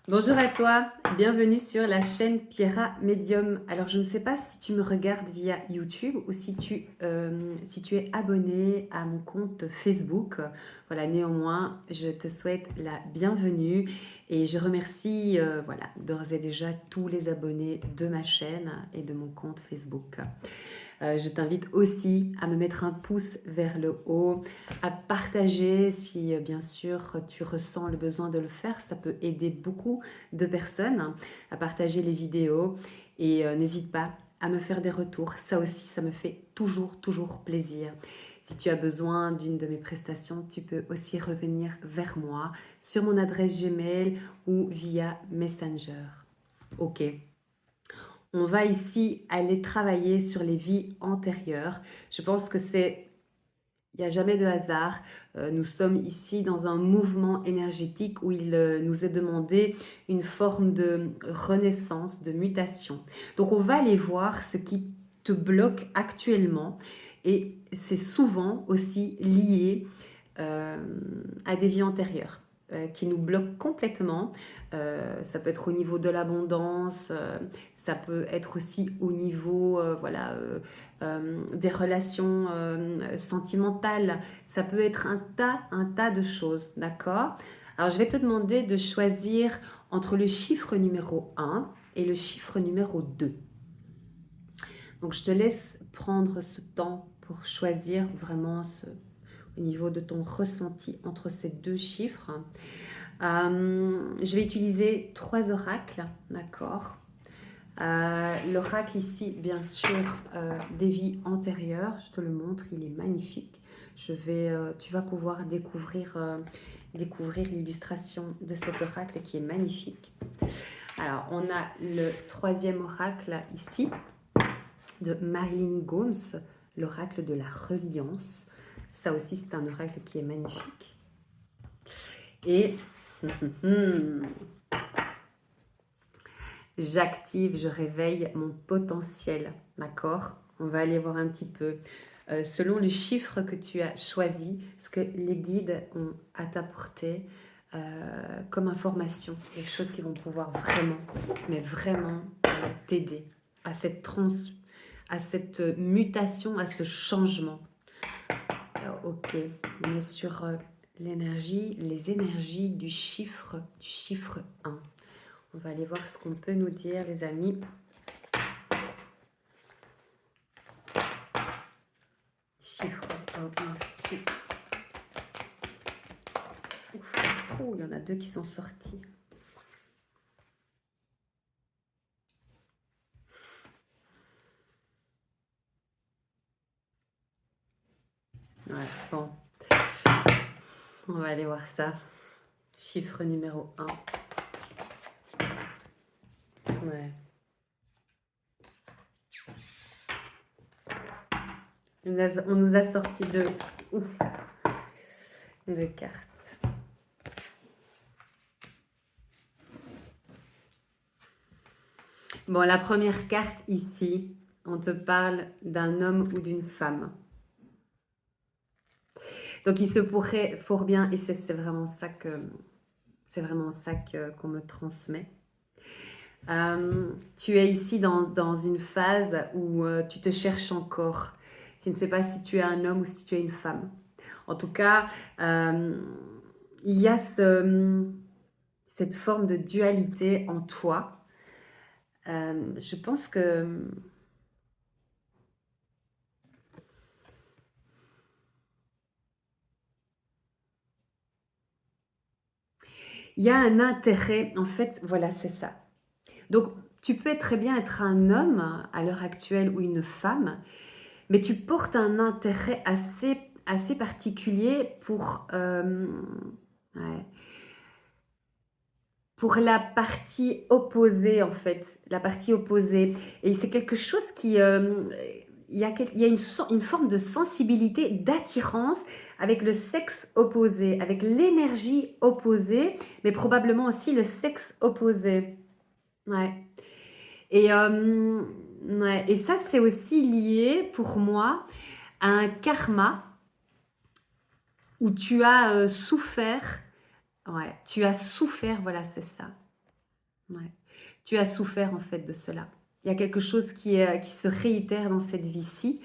Bonjour à toi, bienvenue sur la chaîne Pierra Medium. Alors je ne sais pas si tu me regardes via YouTube ou si tu es abonné à mon compte Facebook. Voilà, néanmoins, je te souhaite la bienvenue et je remercie voilà, d'ores et déjà tous les abonnés de ma chaîne et de mon compte Facebook. Je t'invite aussi à me mettre un pouce vers le haut, à partager si bien sûr tu ressens le besoin de le faire. Ça peut aider beaucoup de personnes à partager les vidéos et n'hésite pas à me faire des retours. Ça aussi, ça me fait toujours plaisir. Si tu as besoin d'une de mes prestations, tu peux aussi revenir vers moi sur mon adresse Gmail ou via Messenger. Ok. On va ici aller travailler sur les vies antérieures. Je pense que il n'y a jamais de hasard. Nous sommes ici dans un mouvement énergétique où il nous est demandé une forme de renaissance, de mutation. Donc on va aller voir ce qui te bloque actuellement et c'est souvent aussi lié euh, à des vies antérieures qui nous bloquent complètement. Ça peut être au niveau de l'abondance, ça peut être aussi au niveau voilà, des relations sentimentales, ça peut être un tas de choses, d'accord? Alors je vais te demander de choisir entre le chiffre numéro 1 et le chiffre numéro 2. Donc je te laisse prendre ce temps pour choisir vraiment au niveau de ton ressenti entre ces deux chiffres. Je vais utiliser 3 oracles, d'accord. L'oracle ici, bien sûr, des vies antérieures, je te le montre, il est magnifique. Tu vas pouvoir découvrir l'illustration de cet oracle qui est magnifique. Alors, on a le 3e oracle ici, de Marilyn Gomes, l'oracle de la reliance. Ça aussi, c'est un oracle qui est magnifique. Et j'active, je réveille mon potentiel, d'accord? On va aller voir un petit peu, selon le chiffre que tu as choisi, ce que les guides ont à t'apporter comme information, des choses qui vont pouvoir vraiment, mais vraiment t'aider à à cette mutation, à ce changement. Alors, ok, on est sur les énergies du chiffre 1. On va aller voir ce qu'on peut nous dire, les amis. Chiffre 1, merci. Oh, il y en a 2 qui sont sortis. Ouais, bon. On va aller voir ça. Chiffre numéro 1. Ouais. On nous a sorti de cartes. Bon, la première carte ici, on te parle d'un homme ou d'une femme. Donc il se pourrait fort bien, et c'est vraiment ça qu'on me transmet. Tu es ici dans une phase où tu te cherches encore. Tu ne sais pas si tu es un homme ou si tu es une femme. En tout cas, il y a cette forme de dualité en toi. Je pense que il y a un intérêt, en fait, voilà, c'est ça. Donc, tu peux très bien être un homme à l'heure actuelle ou une femme, mais tu portes un intérêt assez particulier ouais, pour la partie opposée, en fait, la partie opposée. Et c'est quelque chose il y a une forme de sensibilité, d'attirance avec le sexe opposé, avec l'énergie opposée, mais probablement aussi le sexe opposé. Ouais. Et, ouais. Et ça, c'est aussi lié pour moi à un karma où tu as souffert. Ouais, tu as souffert, voilà, c'est ça. Ouais. Tu as souffert en fait de cela. Il y a quelque chose qui se réitère dans cette vie-ci.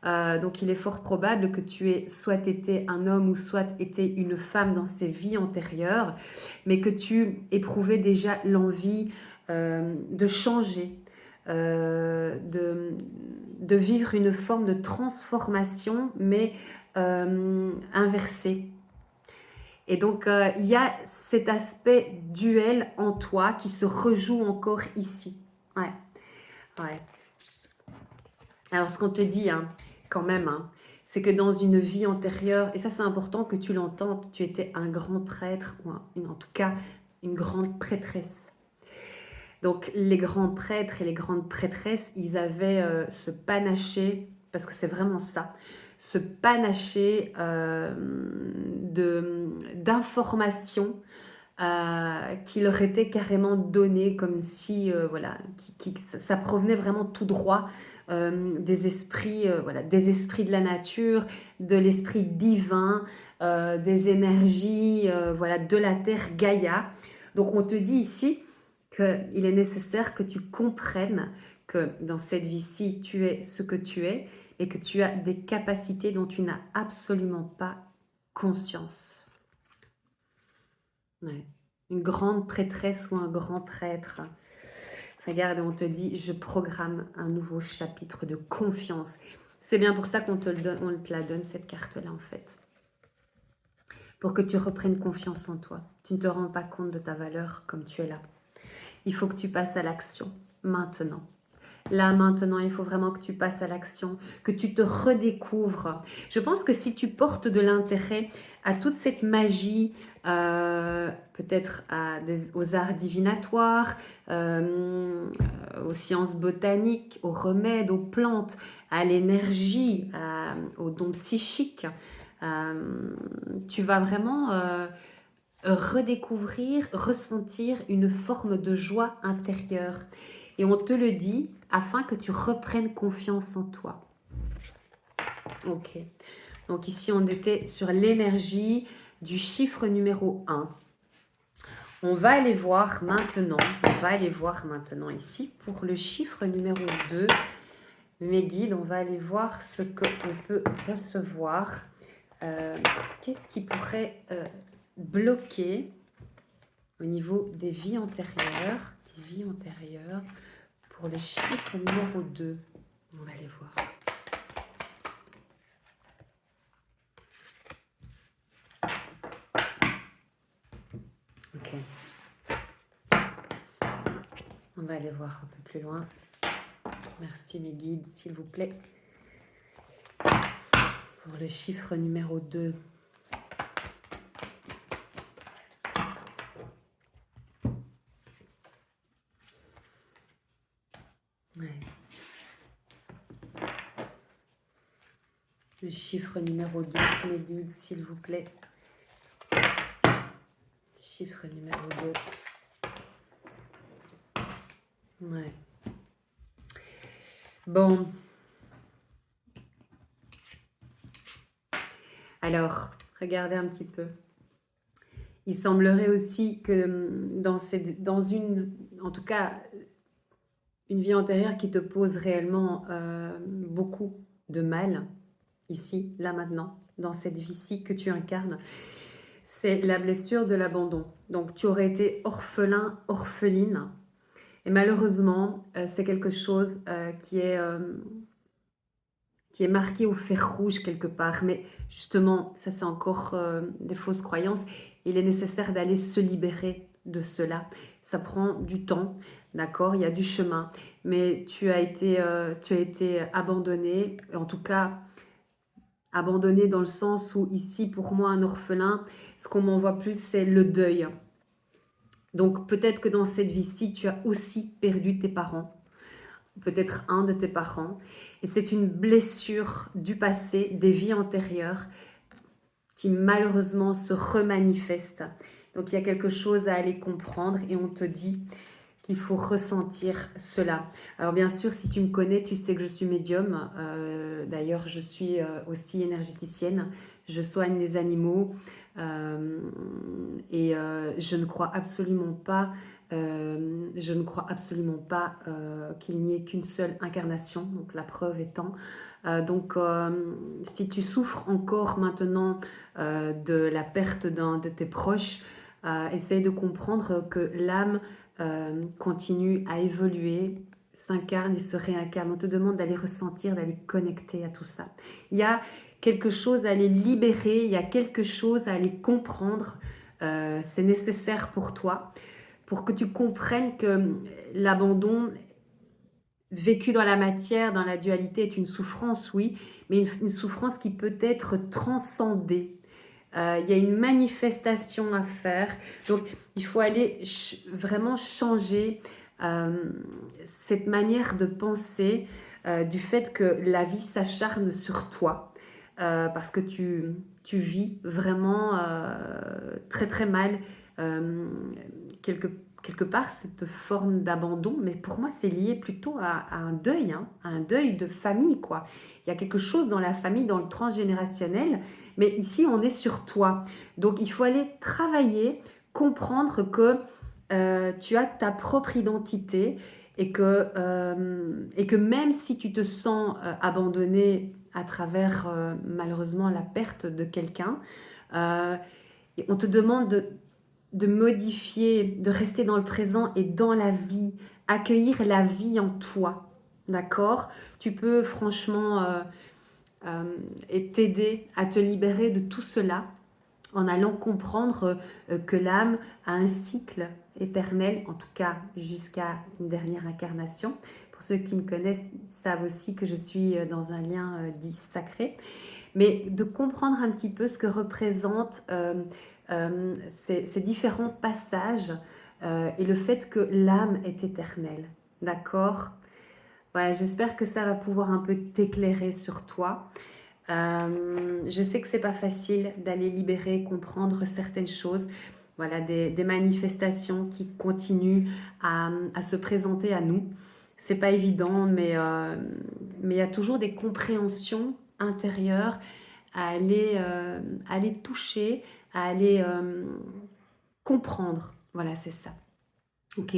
Donc il est fort probable que tu aies soit été un homme ou soit été une femme dans ces vies antérieures, mais que tu éprouvais déjà l'envie de changer, de vivre une forme de transformation, mais inversée. Et donc, il y a cet aspect duel en toi qui se rejoue encore ici. Ouais, ouais. Alors, ce qu'on te dit, hein, quand même, hein, c'est que dans une vie antérieure, et ça c'est important que tu l'entendes, tu étais un grand prêtre, ou en tout cas une grande prêtresse. Donc, les grands prêtres et les grandes prêtresses, ils avaient ce panaché, parce que c'est vraiment ça, ce panaché d'informations qui leur était carrément donné comme si voilà, ça provenait vraiment tout droit des esprits, voilà, des esprits de la nature, de l'esprit divin, des énergies voilà, de la terre Gaïa. Donc on te dit ici qu'il est nécessaire que tu comprennes que dans cette vie-ci, tu es ce que tu es et que tu as des capacités dont tu n'as absolument pas conscience. Ouais. Une grande prêtresse ou un grand prêtre. Regarde, on te dit, je programme un nouveau chapitre de confiance. C'est bien pour ça qu'on te la donne, cette carte-là, en fait. Pour que tu reprennes confiance en toi. Tu ne te rends pas compte de ta valeur comme tu es là. Il faut que tu passes à l'action, maintenant. Là, maintenant, il faut vraiment que tu passes à l'action, que tu te redécouvres. Je pense que si tu portes de l'intérêt à toute cette magie, peut-être aux arts divinatoires, aux sciences botaniques, aux remèdes, aux plantes, à l'énergie, aux dons psychiques, tu vas vraiment redécouvrir, ressentir une forme de joie intérieure. Et on te le dit afin que tu reprennes confiance en toi. Ok. Donc ici, on était sur l'énergie du chiffre numéro 1. On va aller voir maintenant, ici pour le chiffre numéro 2. Mes guides, on va aller voir ce qu'on peut recevoir. Qu'est-ce qui pourrait bloquer au niveau des vies antérieures, pour le chiffre numéro 2. On va aller voir. Ok. On va aller voir un peu plus loin. Merci mes guides, s'il vous plaît. Pour le chiffre numéro 2. Ouais. Le chiffre numéro 2, mes guides, s'il vous plaît. Chiffre numéro 2. Ouais. Bon. Alors, regardez un petit peu. Il semblerait aussi que dans une, en tout cas, une vie antérieure qui te pose réellement beaucoup de mal, ici, là, maintenant, dans cette vie-ci que tu incarnes, c'est la blessure de l'abandon. Donc, tu aurais été orphelin, orpheline, et malheureusement, c'est quelque chose qui est marqué au fer rouge quelque part. Mais justement, ça c'est encore des fausses croyances. Il est nécessaire d'aller se libérer de cela. Ça prend du temps, d'accord? Il y a du chemin. Mais tu as été abandonné, en tout cas abandonné dans le sens où ici, pour moi, un orphelin, ce qu'on m'envoie plus, c'est le deuil. Donc peut-être que dans cette vie-ci, tu as aussi perdu tes parents. Peut-être un de tes parents. Et c'est une blessure du passé, des vies antérieures, qui malheureusement se remanifeste. Donc il y a quelque chose à aller comprendre et on te dit qu'il faut ressentir cela. Alors bien sûr, si tu me connais, tu sais que je suis médium. D'ailleurs, je suis aussi énergéticienne. Je soigne les animaux. Je ne crois absolument pas, qu'il n'y ait qu'une seule incarnation, donc la preuve étant. Si tu souffres encore maintenant de la perte d'un de tes proches, essaye de comprendre que l'âme continue à évoluer, s'incarne et se réincarne. On te demande d'aller ressentir, d'aller connecter à tout ça. Il y a quelque chose à aller libérer, il y a quelque chose à aller comprendre. C'est nécessaire pour toi, pour que tu comprennes que l'abandon vécu dans la matière, dans la dualité, est une souffrance, oui, mais une souffrance qui peut être transcendée. Il y a une manifestation à faire. Donc, il faut aller vraiment changer cette manière de penser du fait que la vie s'acharne sur toi parce que tu vis vraiment très très mal quelque part cette forme d'abandon, mais pour moi c'est lié plutôt à un deuil, hein, à un deuil de famille, quoi. Il y a quelque chose dans la famille, dans le transgénérationnel, mais ici on est sur toi. Donc il faut aller travailler, comprendre que tu as ta propre identité et que même si tu te sens abandonné à travers malheureusement la perte de quelqu'un, euh, on te demande de modifier, de rester dans le présent et dans la vie, accueillir la vie en toi, d'accord? Tu peux franchement et t'aider à te libérer de tout cela en allant comprendre que l'âme a un cycle éternel, en tout cas jusqu'à une dernière incarnation. Pour ceux qui me connaissent, ils savent aussi que je suis dans un lien dit sacré. Mais de comprendre un petit peu ce que représentent ces différents passages et le fait que l'âme est éternelle. D'accord? Ouais, j'espère que ça va pouvoir un peu t'éclairer sur toi. Je sais que c'est pas facile d'aller libérer, comprendre certaines choses. Voilà, des manifestations qui continuent à se présenter à nous. C'est pas évident, mais il y a toujours des compréhensions intérieures à aller toucher, à aller comprendre. Voilà, c'est ça. Ok.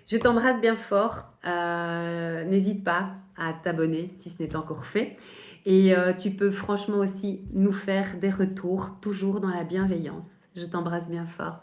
Je t'embrasse bien fort. N'hésite pas à t'abonner si ce n'est pas encore fait. Et tu peux franchement aussi nous faire des retours, toujours dans la bienveillance. Je t'embrasse bien fort.